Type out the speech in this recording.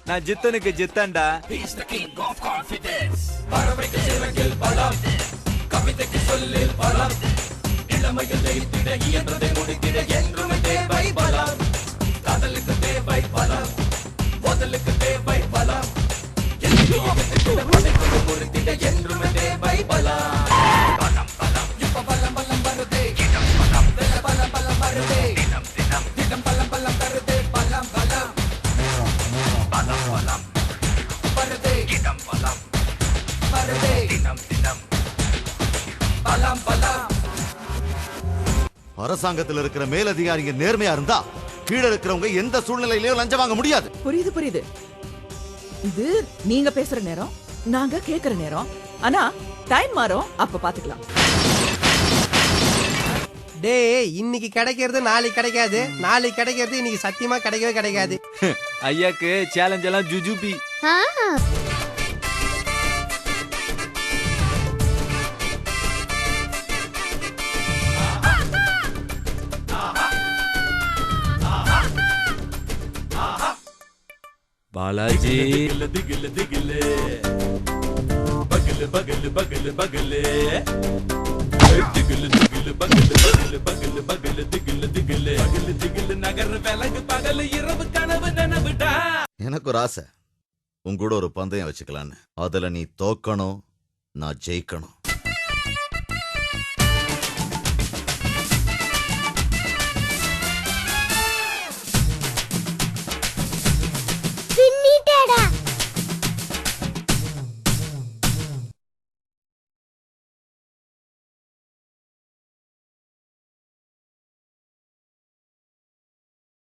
நான் ஜித்தனுக்கு ஜித்தன்டா. பறவைக்கு சிறகில் பலம், கவிதைக்கு சொல்லில் பலம், இளமையில் ஜெயித்திட இயன்றதை முடித்திட என்றுமே தேவை பலம். காதலுக்கு தேவை பலம், முதலுக்கு தேவை பலம், முடித்திட என்றுமே தேவை பலம். பலம் பலம் இப்ப பலம் பலம் வருதே, பலம் பலம் பலம் வருதே, தினம் பலம் பலம் வருதே, பலம் பலம் பலம் பலம் வருதே, தினம் பலம் வருதே, தினம் தினம் பலம் பலம். அரசாங்கத்தில் இருக்கிற மேலதிகாரிங்க நேர்மையா இருந்தா கீழே இருக்கிறவங்க எந்த சூழ்நிலையிலயும் லஞ்சம் வாங்க முடியாது. புரியுது புரியுது. இது நீங்க பேசுற நேரம், நாங்க கேக்குற நேரம். ஆனா டைம் மாறும், அப்ப பாத்துக்கலாம். டேய், இன்னைக்கு கிடைக்கிறது நாளைக்கு கிடைக்காது, நாளைக்கு கிடைக்கிறது இன்னைக்கு சத்தியமா கிடைக்கவே கிடைக்காது. ஐயாக்கு சேலஞ்ச் எல்லாம் ஜுஜுபி. பாலாஜி திகில் திகில் பகல் பகல் பகல் பகல் திகில் திகில் பகல் பகல் பகல் பகல் திகில் திகில் பகல் திகில் நகர் விலகு பகல் இரவு கனவு நனவுடா. எனக்கு ஒரு ஆசை, உன் கூட ஒரு பந்தயம் வச்சுக்கலான்னு. அதுல நீ தோக்கணும், நான் ஜெயிக்கணும்.